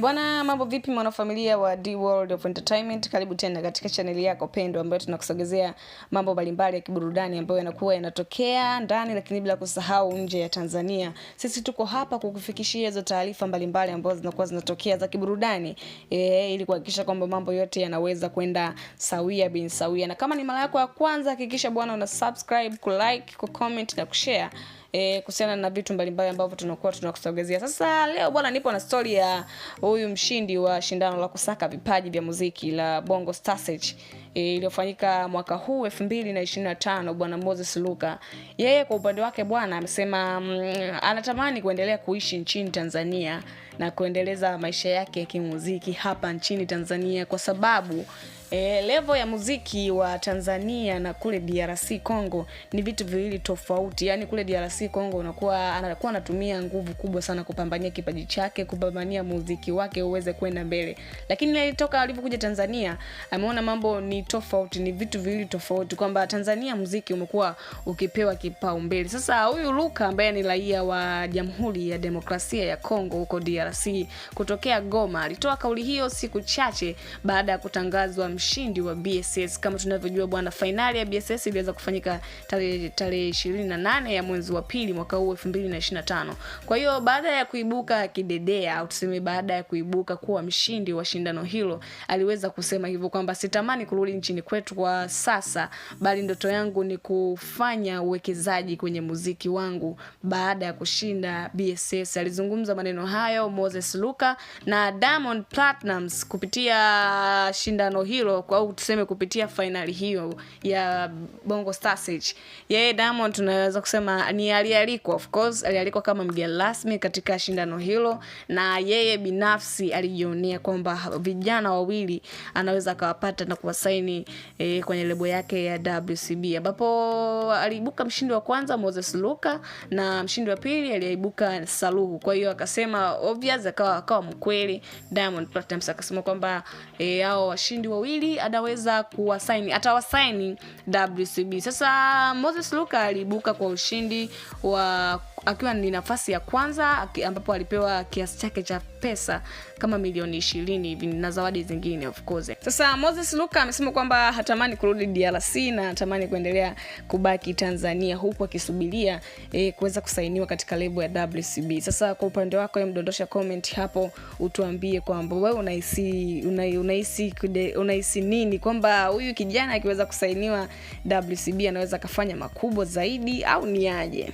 Bwana, mambo vipi mwanafamilia wa The World of Entertainment? Karibu tena katika channel yako pendwa ambayo tunakusogezea mambo mbalimbali ya kiburudani ambayo yanakuwa yanatokea ndani lakini bila kusahau nje ya Tanzania. Sisi tuko hapa kukufikishia hizo taarifa mbalimbali ambazo zinakuwa zinatokea za kiburudani ili kuhakikisha kwamba mambo yote yanaweza kwenda sawia bin sawia. Na kama ni mara yako ya kwanza, hakikisha bwana una subscribe, kulike, kucomment na kushare kuhusiana na vitu mbalimbali ambavyo tunakuwa tunakusogezea. Sasa leo bwana, nipo na story ya huyu mshindi wa shindano la kusaka vipaji vya muziki la Bongo Star Search iliyofanyika mwaka huu 2025, bwana Moses Luka. Yeye kwa upande wake bwana amesema anatamani kuendelea kuishi nchini Tanzania na kuendeleza maisha yake ya kimuziki hapa nchini Tanzania kwa sababu level ya muziki wa Tanzania na kule DRC Congo ni vitu viwili tofauti. Yaani kule DRC Congo anakuwa anatumia nguvu kubwa sana kupambania kipaji chake, kupambania muziki wake uweze kwenda mbele. Lakini alitoka alipokuja Tanzania, ameona mambo ni tofauti, ni vitu viwili tofauti, kwamba Tanzania muziki umekuwa ukipewa kipaumbele. Sasa huyu Luka ambaye ni raia wa Jamhuri ya Demokrasia ya Congo huko DRC kutokea Goma, alitoa kauli hiyo siku chache baada ya kutangazwa mshindi wa BSS. Kama tunavyojua bwana, finali ya BSS iliweza kufanyika tarehe 28 ya mwezi wa pili mwaka huu 2025. Kwa hiyo baada ya kuibuka kidedea au tuseme baada ya kuibuka kuwa mshindi wa shindano hilo, aliweza kusema hivyo kwamba sitamani kurudi nchini kwetu kwa sasa, bali ndoto yangu ni kufanya uwekezaji kwenye muziki wangu baada ya kushinda BSS. Alizungumza maneno hayo Moses Luka na Diamond Platnumz kupitia shindano hilo, au tuseme kupitia finali hiyo ya Bongo Star Search. Yeye Diamond tunaweza kusema ni alialikwa, of course alialikwa kama mgeni rasmi katika shindano hilo, na yeye binafsi alijionea kwamba vijana wawili anaweza akawapata na kuwasaini kwenye lebo yake ya WCB, ambapo aliibuka mshindi wa kwanza Moses Luka na mshindi wa pili aliibuka Saluhu. Kwa hiyo akasema obvious, akawa mkweli Diamond Platnumz akasema kwamba hao washindi wawili anaweza atawasaini WCB. Sasa Moses Luka aliibuka kwa ushindi wa akiwa ni nafasi ya kwanza, ambapo alipewa kiasi chake cha pesa kama milioni 20 hivi na zawadi zingine of course. Sasa Moses Luka amesema kwamba hatamani kurudi DRC na hatamani kuendelea kubaki Tanzania, huku akisubiria kuweza kusainiwa katika lebo ya WCB. Sasa kwa upande wako, mdondosha comment hapo utuambie kwamba wewe unahisi nini, kwamba huyu kijana akiweza kusainiwa WCB anaweza kufanya makubwa zaidi au ni aje?